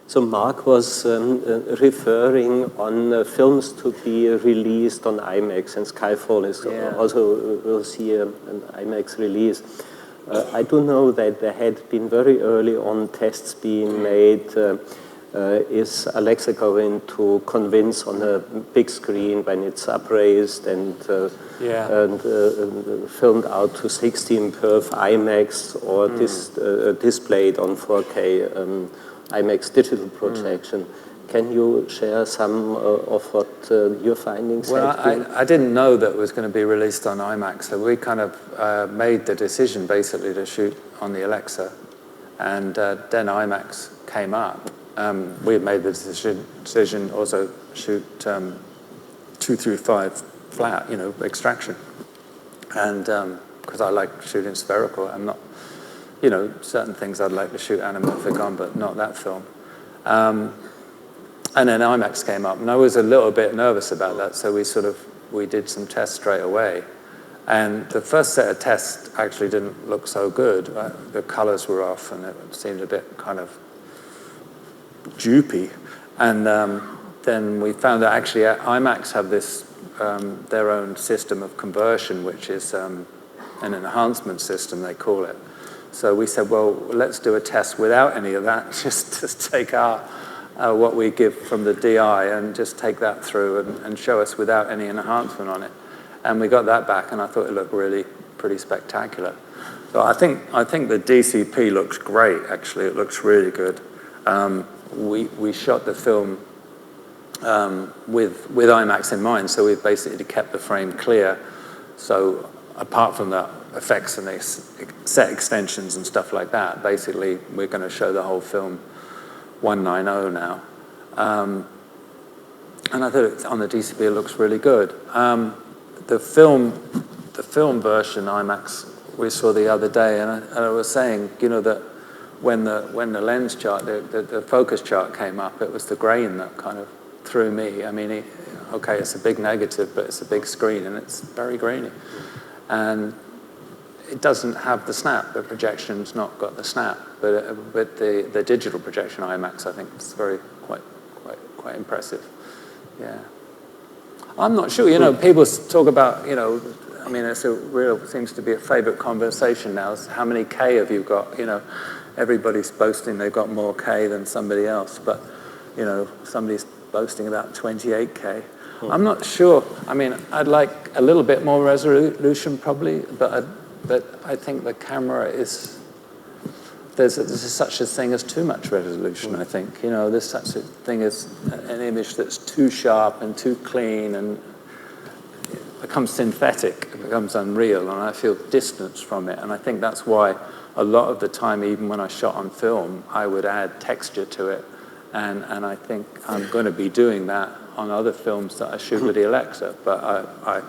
So Mark was referring on films to be released on IMAX, and Skyfall is also will see an IMAX release. I do know that there had been very early on tests being made. Is Alexa going to convince on a big screen when it's upraised and filmed out to 16 perf IMAX or displayed on 4K IMAX digital projection? Can you share some of what your findings have been? Well, I didn't know that it was going to be released on IMAX, so we kind of made the decision basically to shoot on the Alexa, and then IMAX came up. We had made the decision also shoot 2:5 flat, extraction, and because I like shooting spherical, I'm not, certain things I'd like to shoot anamorphic on, but not that film. And then IMAX came up, and I was a little bit nervous about that, so we did some tests straight away. And the first set of tests actually didn't look so good. The colors were off, and it seemed a bit kind of droopy. And then we found that actually IMAX have this, their own system of conversion, which is an enhancement system, they call it. So we said, well, let's do a test without any of that, just take what we give from the DI and just take that through and show us without any enhancement on it. And we got that back, and I thought it looked really pretty spectacular. So I think the DCP looks great, actually. It looks really good. We shot the film with IMAX in mind, so we've basically kept the frame clear. So apart from the effects and the set extensions and stuff like that, basically we're going to show the whole film 190 now. And I thought on the DCP it looks really good. The film version IMAX we saw the other day, and I was saying, that when the lens chart, the focus chart came up, it was the grain that kind of threw me. I mean, okay, it's a big negative, but it's a big screen, and it's very grainy. And it doesn't have the snap. The projection's not got the snap, but the digital projection IMAX, I think, is quite impressive. Yeah. I'm not sure. People talk about, I mean, seems to be a favorite conversation now. Is how many K have you got? Everybody's boasting they've got more K than somebody else, but, somebody's boasting about 28K. I'm not sure. I mean, I'd like a little bit more resolution probably, but I think the camera is, there's such a thing as too much resolution, I think. There's such a thing as an image that's too sharp and too clean and it becomes synthetic, it becomes unreal, and I feel distance from it. And I think that's why a lot of the time, even when I shot on film, I would add texture to it. And I think I'm going to be doing that on other films that I shoot with the Alexa, but I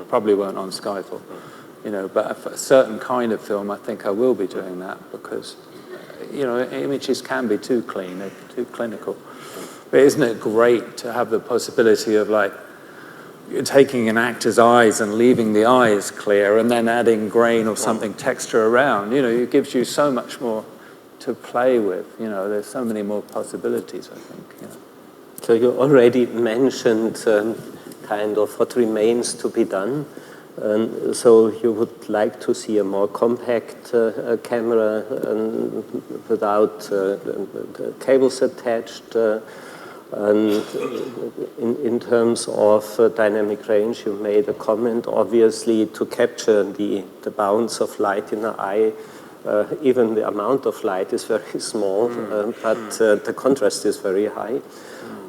probably won't on Skyfall. But for a certain kind of film, I think I will be doing that because, images can be too clean, they're too clinical. But isn't it great to have the possibility of, like, you're taking an actor's eyes and leaving the eyes clear and then adding grain or something, texture around? It gives you so much more to play with. There's so many more possibilities, I think. So you already mentioned kind of what remains to be done. So you would like to see a more compact camera without cables attached. And in terms of dynamic range, you made a comment, obviously, to capture the bounce of light in the eye. Even the amount of light is very small, but the contrast is very high.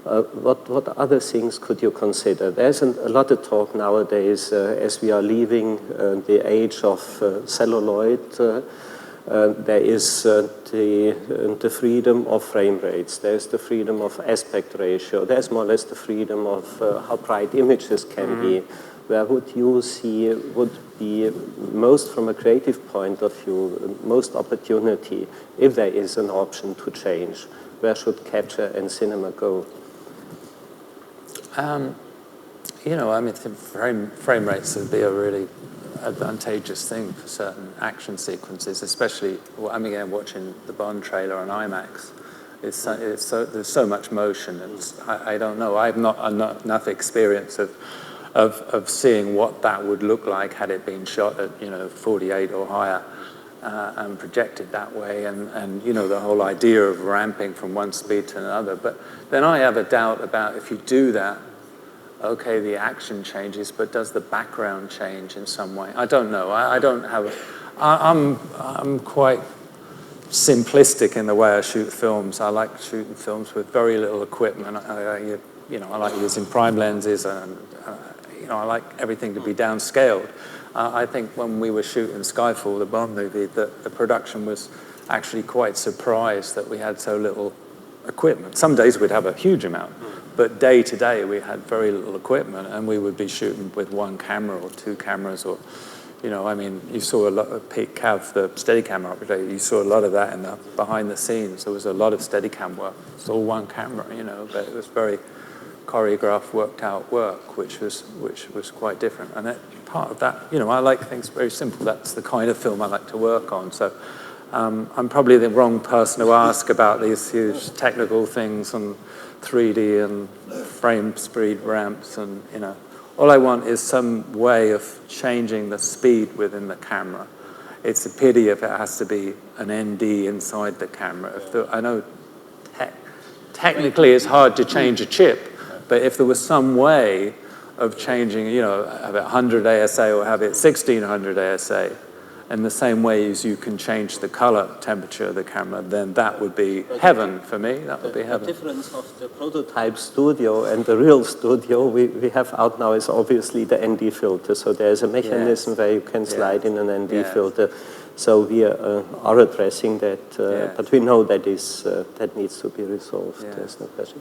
What other things could you consider? There's a lot of talk nowadays as we are leaving the age of celluloid. There is the freedom of frame rates. There's the freedom of aspect ratio. There's more or less the freedom of how bright images can be. Where would you see would be most, from a creative point of view, most opportunity if there is an option to change? Where should capture and cinema go? I mean, frame rates would be a really advantageous thing for certain action sequences, especially, watching the Bond trailer on IMAX. there's so much motion, and I don't know. I have not enough experience of seeing what that would look like had it been shot at 48 or higher and projected that way, and the whole idea of ramping from one speed to another. But then I have a doubt about if you do that. Okay, the action changes, but does the background change in some way? I don't know. I don't have. I'm quite simplistic in the way I shoot films. I like shooting films with very little equipment. I like using prime lenses, and I like everything to be downscaled. I think when we were shooting Skyfall, the Bond movie, the production was actually quite surprised that we had so little equipment. Some days we'd have a huge amount, but day to day we had very little equipment, and we would be shooting with one camera or two cameras, or you saw a lot of Pete Cav, the Steadicam operator. You saw a lot of that in the behind the scenes. There was a lot of Steadicam work. It's all one camera, but it was very choreographed, worked out work, which was quite different. And part of that, I like things very simple. That's the kind of film I like to work on. So I'm probably the wrong person to ask about these huge technical things and 3D and frame speed ramps, and all I want is some way of changing the speed within the camera. It's a pity if it has to be an ND inside the camera. I know technically it's hard to change a chip, but if there was some way of changing, have it 100 ASA or have it 1600 ASA, in the same way as you can change the color temperature of the camera, then that would be heaven for me. That would be heaven. The difference of the prototype studio and the real studio we have out now is obviously the ND filter. So there's a mechanism where you can slide in an ND filter. So we are addressing that, but we know that that needs to be resolved. There's no question.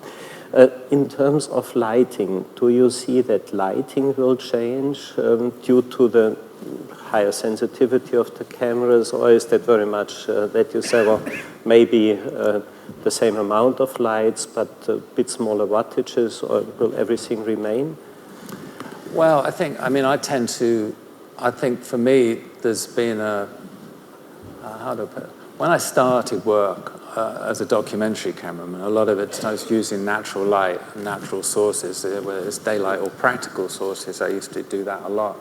In terms of lighting, do you see that lighting will change due to the higher sensitivity of the cameras, or is that very much that you say, well, maybe the same amount of lights but a bit smaller wattages, or will everything remain? Well, I think for me, there's been how do I put it? When I started work as a documentary cameraman, a lot of it I was using natural light and natural sources, whether it's daylight or practical sources. I used to do that a lot.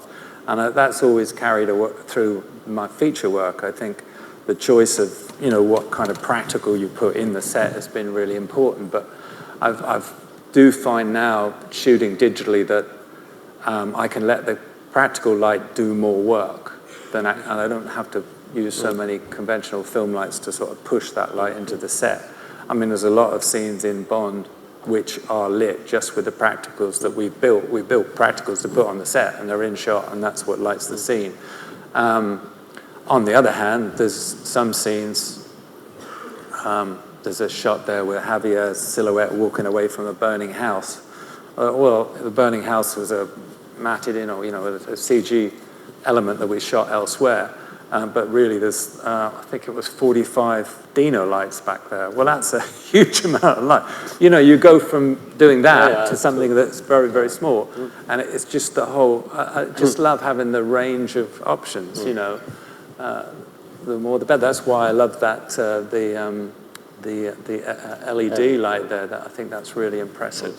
And that's always carried through my feature work. I think the choice of, what kind of practical you put in the set has been really important. But I do find now, shooting digitally, that I can let the practical light do more work, and I don't have to use so many conventional film lights to sort of push that light into the set. I mean, there's a lot of scenes in Bond which are lit just with the practicals that we've built. We built practicals to put on the set, and they're in shot, and that's what lights the scene. On the other hand, there's some scenes, there's a shot there where Javier's silhouette walking away from a burning house. The burning house was a matted in, or, a CG element that we shot elsewhere. But really, there's, I think it was 45 Dino lights back there. Well, that's a huge amount of light. You go from doing that to something that's very, very small. And it's just the whole, I just love having the range of options, The more the better. That's why I love that, the LED light there. I think that's really impressive,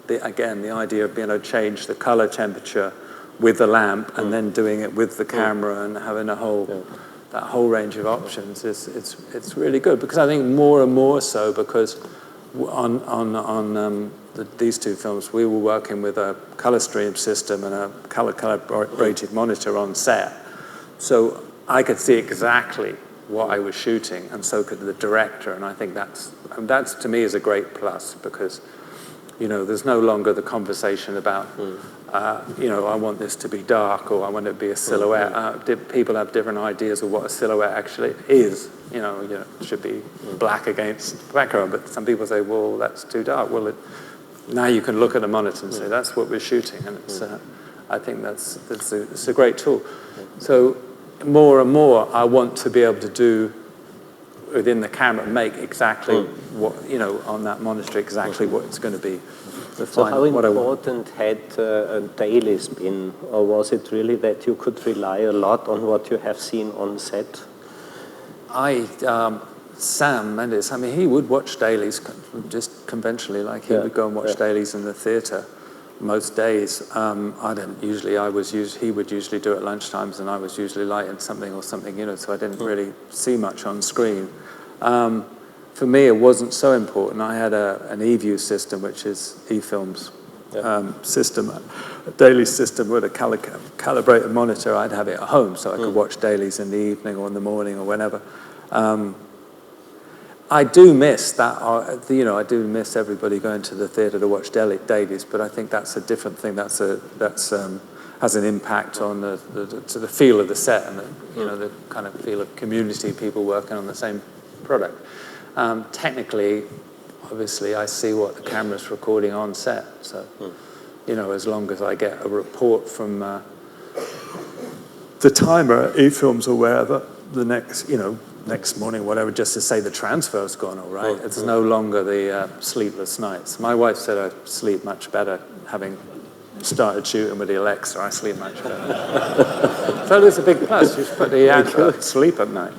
Again, the idea of being able to change the color temperature with the lamp, and then doing it with the camera, and having that whole range of options it's really good, because I think more and more so, because on these two films we were working with a color stream system and a calibrated monitor on set, so I could see exactly what I was shooting, and so could the director, and I think that's to me is a great plus, because there's no longer the conversation about, I want this to be dark, or I want it to be a silhouette. People have different ideas of what a silhouette actually is. It should be black against the background, but some people say, well, that's too dark. Well, now you can look at a monitor and say, that's what we're shooting, and I think it's a great tool. So more and more, I want to be able to do within the camera, make exactly what, on that monitor, exactly what it's going to be. So how important had dailies been, or was it really that you could rely a lot on what you have seen on set? Sam Mendes, I mean, he would watch dailies just conventionally, like he would go and watch dailies in the theatre most days. I didn't usually. He would usually do it at lunchtimes, and I was usually lighting something or something, you know. So I didn't really see much on screen. For me, it wasn't so important. I had an eView system, which is eFilm's system, a daily system with a calibrated monitor. I'd have it at home, so I could watch dailies in the evening or in the morning or whenever. I do miss that, you know, I do miss everybody going to the theatre to watch dailies, but I think that's a different thing. That's has an impact on the feel of the set and you know, the kind of feel of community, people working on the same product. Technically, obviously, I see what the camera's recording on set, so you know, as long as I get a report from the timer at eFilms or wherever the next morning, whatever, just to say the transfer's gone all right. It's no longer the sleepless nights. My wife said I sleep much better having started shooting with the Alexa. I sleep much better. So there's a big plus. You just put the advert, sleep at night.